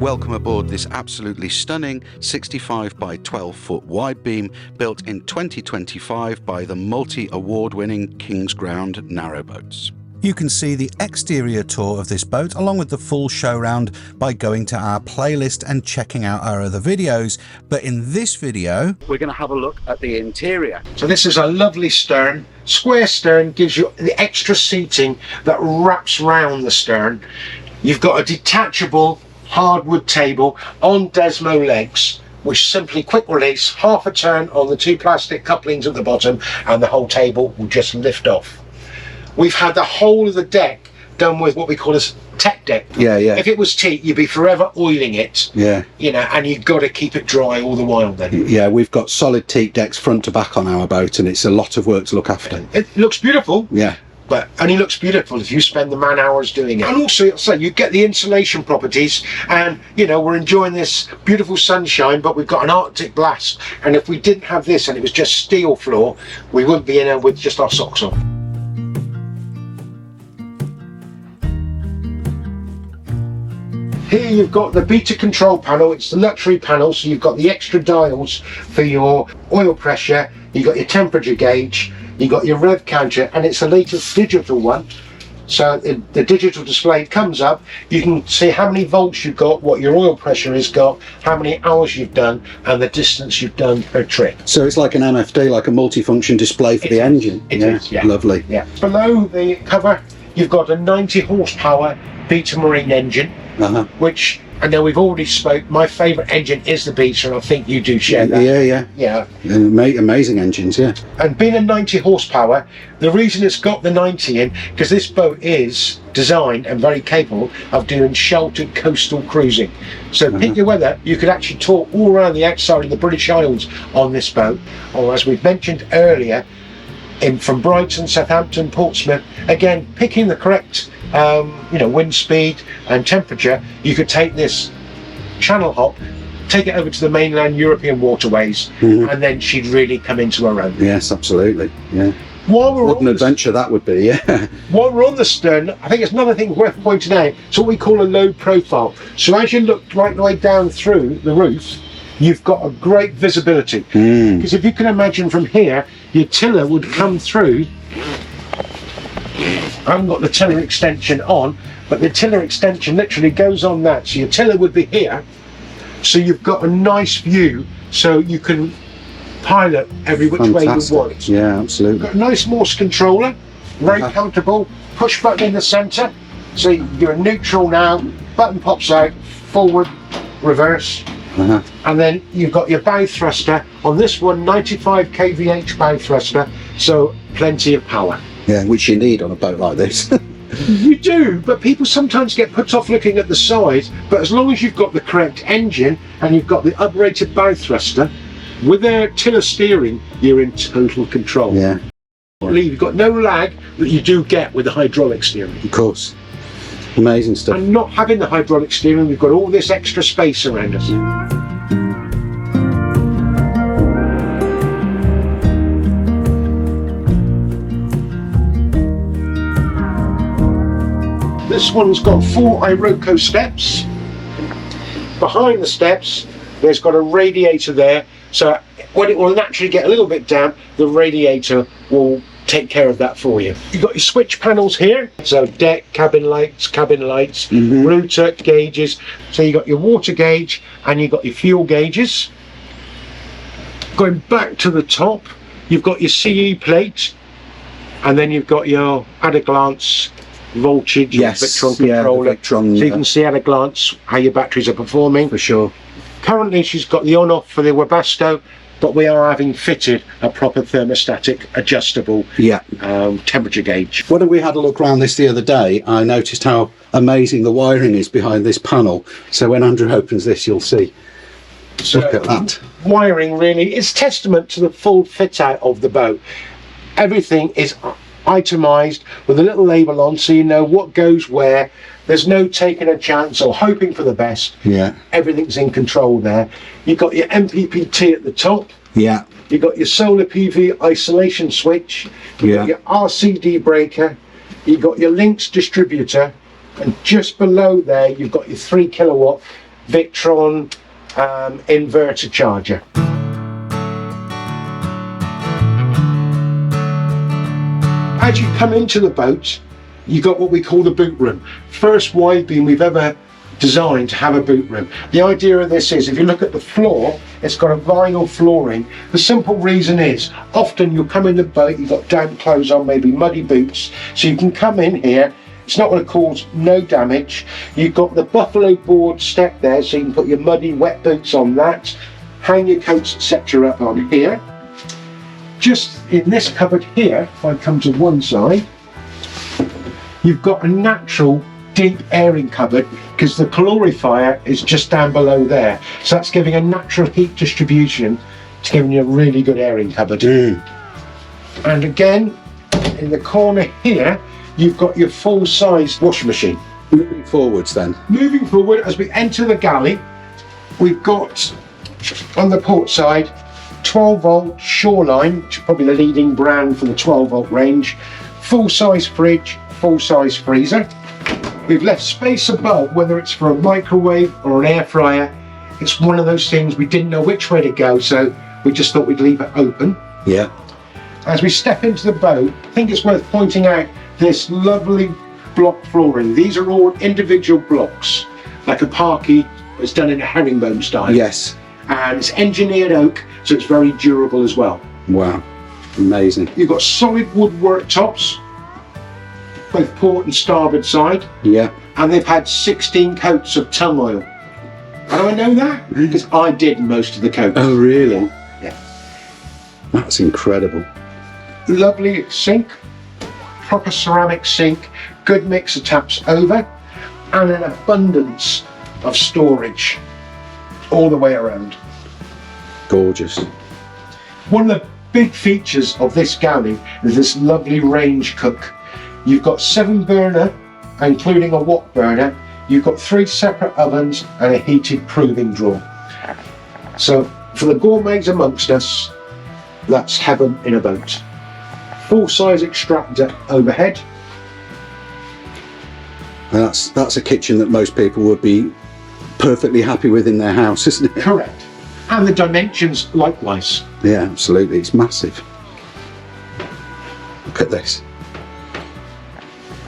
Welcome aboard this absolutely stunning 65 by 12 foot wide beam built in 2025 by the multi-award-winning Kingsground Narrowboats. You can see the exterior tour of this boat along with the full show round by going to our playlist and checking out our other videos. But in this video, we're going to have a look at the interior. So this is a lovely stern. Square stern gives you the extra seating that wraps round the stern. You've got a detachable hardwood table on Desmo legs, which simply quick release, half a turn on the two plastic couplings at the bottom, and the whole table will just lift off. We've had the whole of the deck done with what we call a tech deck. Yeah. If it was teak, you'd be forever oiling it. Yeah. You know, and you've got to keep it dry all the while then. Yeah, we've got solid teak decks front to back on our boat, and it's a lot of work to look after. It looks beautiful. Yeah. But only looks beautiful if you spend the man hours doing it. And also, so you get the insulation properties, and you know, we're enjoying this beautiful sunshine, but we've got an Arctic blast, and if we didn't have this and it was just steel floor, we wouldn't be in there with just our socks on. Here you've got the beta control panel. It's the luxury panel, so you've got the extra dials for your oil pressure, you've got your temperature gauge, you've got your rev counter, and it's the latest digital one. So the digital display comes up, you can see how many volts you've got, what your oil pressure has got, how many hours you've done, and the distance you've done per trip. So it's like an MFD, like a multifunction display for the engine. It is, yeah. Lovely. Yeah. Below the cover, you've got a 90 horsepower Beta Marine engine, which I know we've already spoke. My favourite engine is the Beta, and I think you do share that. Yeah. Amazing engines, yeah. And being a 90 horsepower, the reason it's got the 90 in, because this boat is designed and very capable of doing sheltered coastal cruising. So pick your weather, you could actually tour all around the outside of the British Isles on this boat, or as we've mentioned earlier, from Brighton, Southampton, Portsmouth. Again, picking the correct wind speed and temperature, you could take this channel hop, take it over to the mainland European waterways, and then she'd really come into her own. Yes, absolutely. Yeah. What an adventure that would be, yeah. While we're on the stern, I think it's another thing worth pointing out. It's what we call a low profile. So as you look right the way down through the roof, you've got a great visibility. Because if you can imagine from here, your tiller would come through. I haven't got the tiller extension on, but the tiller extension literally goes on that. So your tiller would be here. So you've got a nice view, so you can pilot every which way you want. Yeah, absolutely. Got a nice Morse controller, very comfortable. Push button in the centre. So you're neutral now. Button pops out, forward, reverse. And then you've got your bow thruster. On this one, 95 kVH bow thruster, so plenty of power. Yeah, which you need on a boat like this. You do, but people sometimes get put off looking at the size. But as long as you've got the correct engine and you've got the uprated bow thruster, with their tiller steering, you're in total control. Yeah. You've got no lag that you do get with the hydraulic steering. Of course. Amazing stuff. And not having the hydraulic steering, we've got all this extra space around us. This one's got 4 Iroko steps. Behind the steps, there's got a radiator there. So when it will naturally get a little bit damp, the radiator will take care of that for you. You've got your switch panels here. So deck, cabin lights, router, gauges. So you've got your water gauge and you've got your fuel gauges. Going back to the top, you've got your CE plate, and then you've got your at a glance voltage, Victron controller, so you can see at a glance how your batteries are performing. For sure. Currently she's got the on-off for the Webasto, but we are having fitted a proper thermostatic adjustable temperature gauge. When we had a look around this the other day, I noticed how amazing the wiring is behind this panel. So when Andrew opens this, you'll see. So look at that. Wiring really is testament to the full fit out of the boat. Everything is itemized with a little label on, so you know what goes where. There's no taking a chance or hoping for the best. Yeah. Everything's in control there. You've got your MPPT at the top. Yeah. You've got your solar PV isolation switch. You've got your RCD breaker. You've got your Lynx distributor. And just below there, you've got your 3 kilowatt Victron inverter charger. As you come into the boat, you got what we call the boot room. First wide beam we've ever designed to have a boot room. The idea of this is, if you look at the floor, it's got a vinyl flooring. The simple reason is, often you'll come in the boat, you've got damp clothes on, maybe muddy boots, so you can come in here, it's not going to cause no damage. You've got the buffalo board step there, so you can put your muddy wet boots on that, hang your coats etc. up on here. Just in this cupboard here, if I come to one side, you've got a natural deep airing cupboard because the calorifier is just down below there, so that's giving a natural heat distribution. It's giving you a really good airing cupboard. And again, in the corner here, you've got your full-size washing machine. Moving forwards then. Moving forward, as we enter the galley, we've got on the port side 12-volt Shoreline, which is probably the leading brand for the 12-volt range, full-size fridge, full-size freezer. We've left space above, whether it's for a microwave or an air fryer. It's one of those things we didn't know which way to go, so we just thought we'd leave it open. Yeah. As we step into the boat, I think it's worth pointing out this lovely block flooring. These are all individual blocks, like a parquet, but it's done in a herringbone style. Yes. And it's engineered oak, so it's very durable as well. Wow. Amazing. You've got solid wood worktops, both port and starboard side. Yeah. And they've had 16 coats of tung oil. How do I know that? Because I did most of the coats. Oh, really? Yeah. That's incredible. Lovely sink, proper ceramic sink, good mix of taps over, and an abundance of storage all the way around. Gorgeous. One of the big features of this galley is this lovely range cook. You've got 7 burner, including a wok burner. You've got 3 separate ovens and a heated proving drawer. So for the gourmets amongst us, that's heaven in a boat. Full-size extractor overhead. That's a kitchen that most people would be perfectly happy with in their house, isn't it? Correct. And the dimensions likewise. Yeah, absolutely. It's massive. Look at this.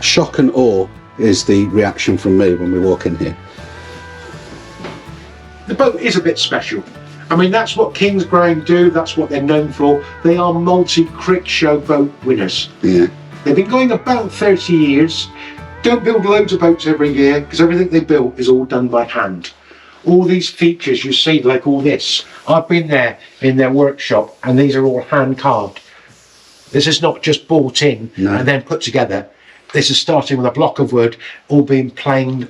Shock and awe is the reaction from me when we walk in here. The boat is a bit special. I mean, that's what Kingsground do, that's what they're known for. They are multi-Crick Show boat winners. Yeah. They've been going about 30 years. Don't build loads of boats every year, because everything they built is all done by hand. All these features you see, like all this, I've been there in their workshop, and these are all hand carved. This is not just bought in and then put together. This is starting with a block of wood, all being planed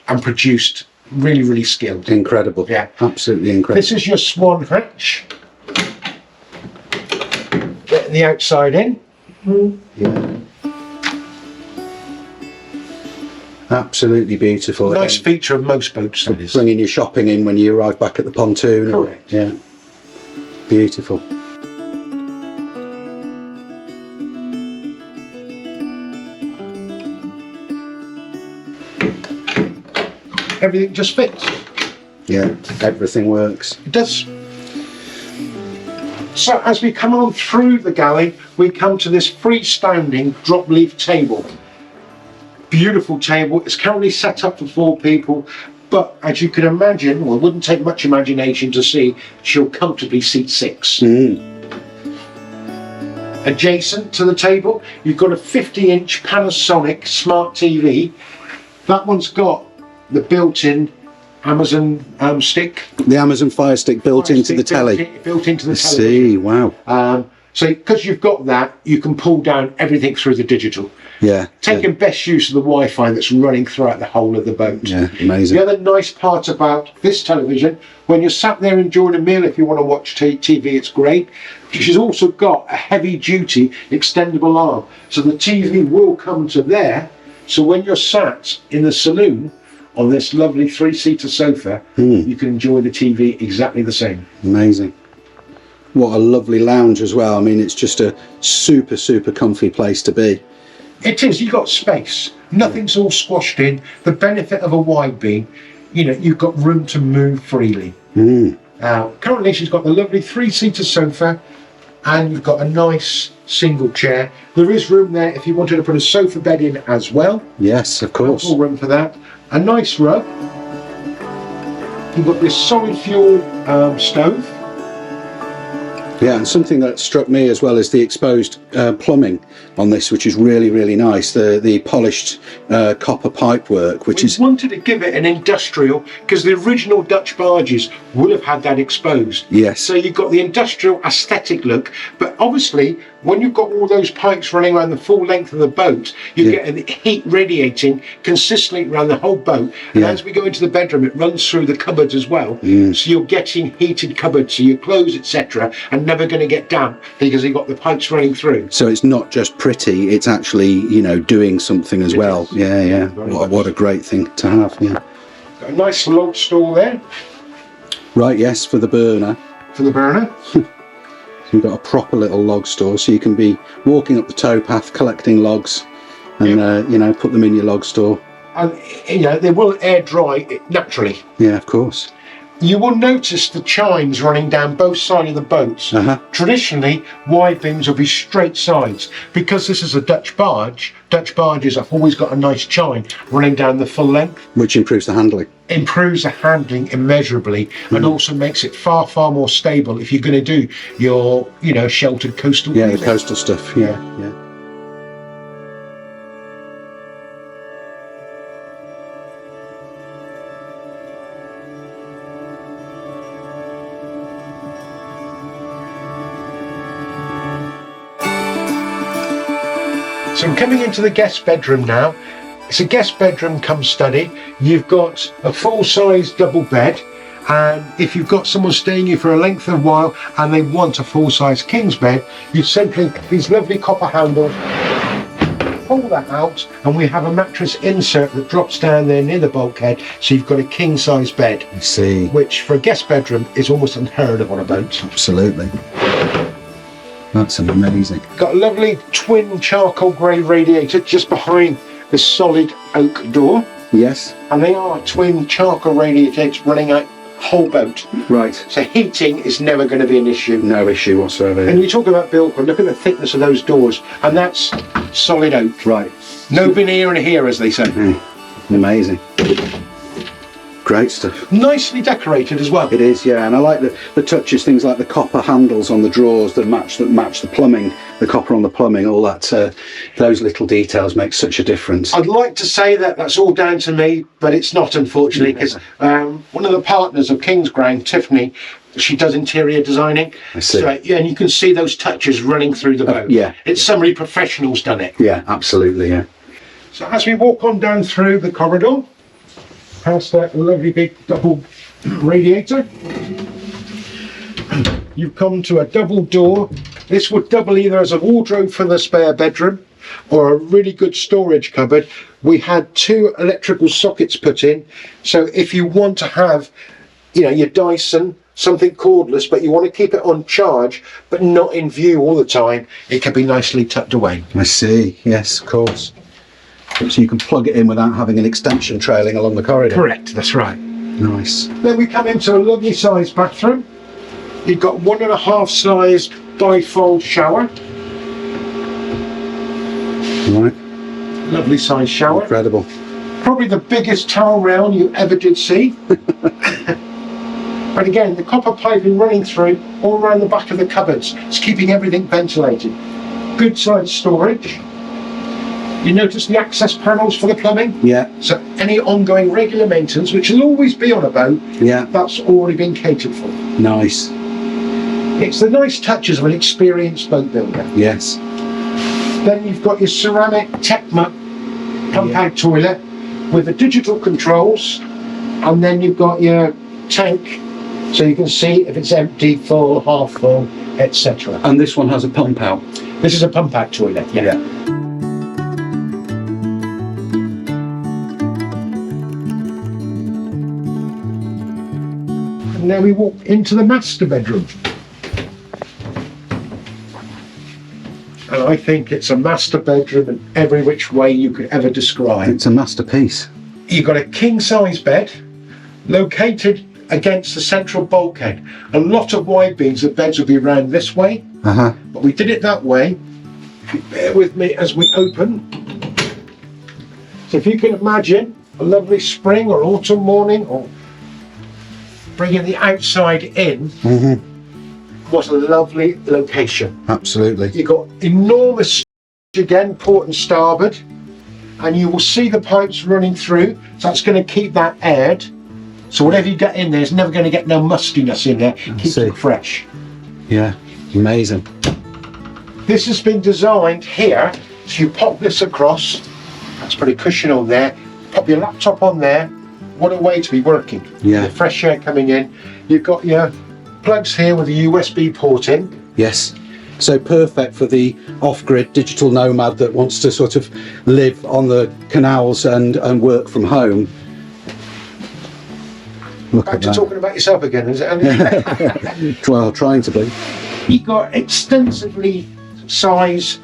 and produced. Really, really skilled. Incredible. Yeah. Absolutely incredible. This is your swan hatch. Getting the outside in. Yeah. Absolutely beautiful. Nice feature of most boats, that is. Bringing your shopping in when you arrive back at the pontoon. Correct. Yeah. Beautiful. Everything just fits. Yeah, everything works. It does. So as we come on through the galley, we come to this freestanding drop leaf table. Beautiful table. It's currently set up for 4 people, but as you can imagine, well, it wouldn't take much imagination to see, she'll comfortably seat 6. Adjacent to the table, you've got a 50-inch Panasonic smart TV. That one's got the built-in Amazon stick. The Amazon Fire Stick built into the telly. Built into the I television. see, wow. So because you've got that, you can pull down everything through the digital. Yeah. Taking best use of the Wi-Fi that's running throughout the whole of the boat. Yeah, amazing. The other nice part about this television, when you're sat there enjoying a meal, if you want to watch TV, it's great. She's also got a heavy-duty extendable arm. So the TV will come to there. So when you're sat in the saloon, on this lovely 3-seater sofa, you can enjoy the TV exactly the same. Amazing. What a lovely lounge as well. I mean, it's just a super, super comfy place to be. It is, you've got space. Nothing's all squashed in. The benefit of a wide beam, you know, you've got room to move freely. Currently she's got the lovely 3-seater sofa, and you've got a nice single chair. There is room there if you wanted to put a sofa bed in as well. Yes, of course. Full room for that. A nice rug. You've got this solid fuel stove. Yeah, and something that struck me as well is the exposed plumbing on this, which is really, really nice. The polished copper pipe work, which is... We wanted to give it an industrial, because the original Dutch barges would have had that exposed. Yes. So you've got the industrial aesthetic look, but obviously when you've got all those pipes running around the full length of the boat, you get the heat radiating consistently around the whole boat. And as we go into the bedroom, it runs through the cupboards as well. So you're getting heated cupboards, so your clothes, etc., are never going to get damp because you've got the pipes running through. So it's not just pretty, it's actually, you know, doing something as well. Is. Yeah, yeah. What a great thing to have. Yeah. Got a nice log store there. Right, yes, for the burner. For the burner. So you've got a proper little log store, so you can be walking up the towpath collecting logs and you know, put them in your log store. And you know, they will air dry naturally. Yeah, of course. You will notice the chimes running down both sides of the boats. Traditionally, wide beams will be straight sides. Because this is a Dutch barge, Dutch barges have always got a nice chime running down the full length. Which improves the handling. Improves the handling immeasurably, and also makes it far, far more stable if you're going to do your, you know, sheltered coastal. Yeah, the coastal stuff. Yeah. So I'm coming into the guest bedroom now. It's a guest bedroom come study. You've got a full-size double bed, and if you've got someone staying here for a length of while and they want a full-size king's bed, you simply, these lovely copper handles, pull that out, and we have a mattress insert that drops down there near the bulkhead, so you've got a king-size bed. I see. Which for a guest bedroom is almost unheard of on a boat. Absolutely. That's amazing. Got a lovely twin charcoal grey radiator just behind the solid oak door. Yes. And they are twin charcoal radiators running out whole boat. Right. So heating is never going to be an issue. No issue whatsoever. And you talk about Bilco, look at the thickness of those doors, and that's solid oak. Right. No veneer in here, as they say. Amazing. Great stuff. Nicely decorated as well. It is, yeah, and I like the touches, things like the copper handles on the drawers that match the plumbing, the copper on the plumbing, all that. Those little details make such a difference. I'd like to say that that's all down to me, but it's not, unfortunately, because one of the partners of Kingsground, Tiffany, she does interior designing. I see. So, yeah, and you can see those touches running through the boat. Yeah. It's somebody professional's done it. Yeah, absolutely, yeah. So as we walk on down through the corridor, past that lovely big double radiator, you've come to a double door. This would double either as a wardrobe for the spare bedroom or a really good storage cupboard. We had 2 electrical sockets put in, so if you want to have, you know, your Dyson, something cordless, but you want to keep it on charge but not in view all the time, it can be nicely tucked away. I see, yes, of course. So you can plug it in without having an extension trailing along the corridor. Correct, that's right. Nice. Then we come into a lovely sized bathroom. You've got 1.5 sized bifold shower. Right. Lovely sized shower. Incredible. Probably the biggest towel rail you ever did see. But again, the copper piping running through all around the back of the cupboards. It's keeping everything ventilated. Good sized storage. You notice the access panels for the plumbing? Yeah. So any ongoing regular maintenance, which will always be on a boat, Yeah. that's already been catered for. Nice. It's the nice touches of an experienced boat builder. Yes. Then you've got your ceramic Tecma pump-out toilet with the digital controls, and then you've got your tank, so you can see if it's empty, full, half full, etc. And this one has a pump out. This is a pump-out toilet, yeah. And now we walk into the master bedroom. And I think it's a master bedroom in every which way you could ever describe. It's a masterpiece. You've got a king-size bed, located against the central bulkhead. A lot of wide beams, the beds will be around this way, but we did it that way. If you bear with me as we open. So if you can imagine a lovely spring or autumn morning, or bringing the outside in, what a lovely location. Absolutely. You've got enormous, again, port and starboard, and you will see the pipes running through, so that's going to keep that aired. So whatever you get in there is never going to get no mustiness in there. Keeps it fresh. Yeah, amazing. This has been designed here, so you pop this across. Let's put a cushion on there. Pop your laptop on there. What a way to be working. Yeah. The fresh air coming in. You've got your plugs here with a USB port in. Yes. So perfect for the off-grid digital nomad that wants to sort of live on the canals and work from home. Look Back to talking about yourself again, is it, Andy? Well, trying to be. You've got extensively sized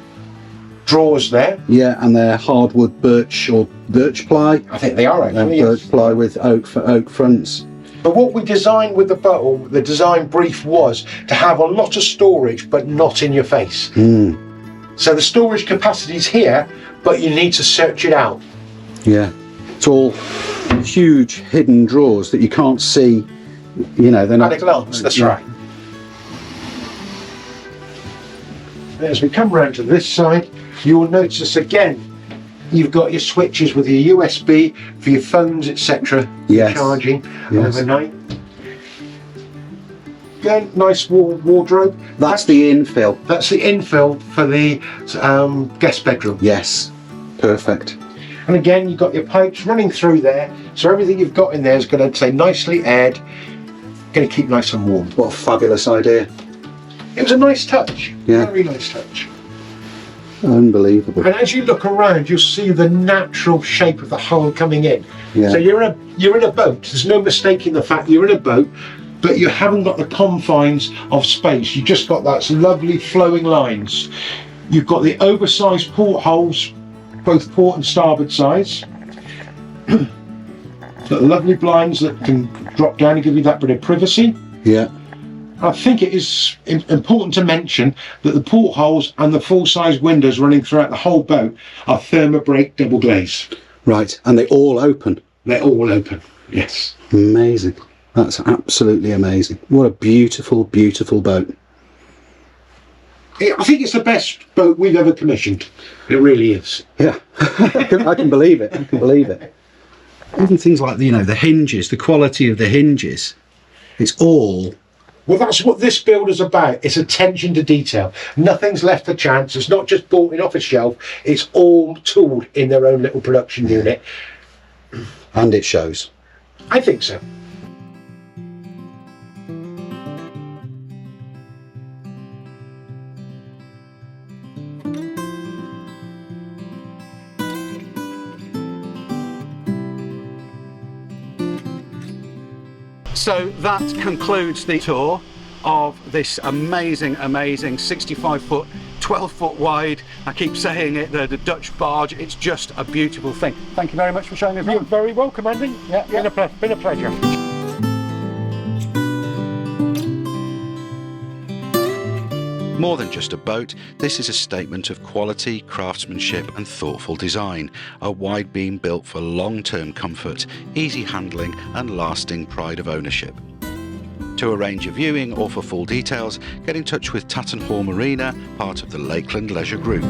drawers there. Yeah, and they're hardwood birch or birch ply. I think they are actually. Birch ply with oak fronts. But what we designed with the boat, or the design brief, was to have a lot of storage, but not in your face. So the storage capacity is here, but you need to search it out. Yeah, it's all huge hidden drawers that you can't see. You know, they're not. At a glance, that's right. As we come round to this side, you will notice again, you've got your switches with your USB for your phones, etc. Yes. Charging overnight. Again, nice wardrobe. That's the infill. That's the infill for the guest bedroom. Yes, perfect. And again, you've got your pipes running through there, so everything you've got in there is going to stay nicely aired, going to keep nice and warm. What a fabulous idea. It was a nice touch. Yeah. Very nice touch. Unbelievable. And as you look around, you'll see the natural shape of the hull coming in. Yeah. So you're in a boat. There's no mistaking the fact you're in a boat, but you haven't got the confines of space. You just got that lovely flowing lines. You've got the oversized portholes, both port and starboard sides. Got lovely blinds that can drop down and give you that bit of privacy. Yeah. I think it is important to mention that the portholes and the full-size windows running throughout the whole boat are Thermobrake double glazed. Right, and they all open. They're all open, yes. Amazing. That's absolutely amazing. What a beautiful, beautiful boat. I think it's the best boat we've ever commissioned. It really is. Yeah, I can believe it. I can believe it. Even things like the hinges, the quality of the hinges. It's all. Well, that's what this build is about. It's attention to detail. Nothing's left to chance. It's not just bought in off a shelf. It's all tooled in their own little production unit. And it shows. I think so. So that concludes the tour of this amazing 65-foot, 12-foot wide, I keep saying it, the Dutch barge. It's just a beautiful thing. Thank you very much for showing me around. You're very welcome, Andy. Yeah. Been a pleasure. More than just a boat, this is a statement of quality, craftsmanship and thoughtful design. A wide beam built for long-term comfort, easy handling and lasting pride of ownership. To arrange a viewing or for full details, get in touch with Tatton Hall Marina, part of the Lakeland Leisure Group.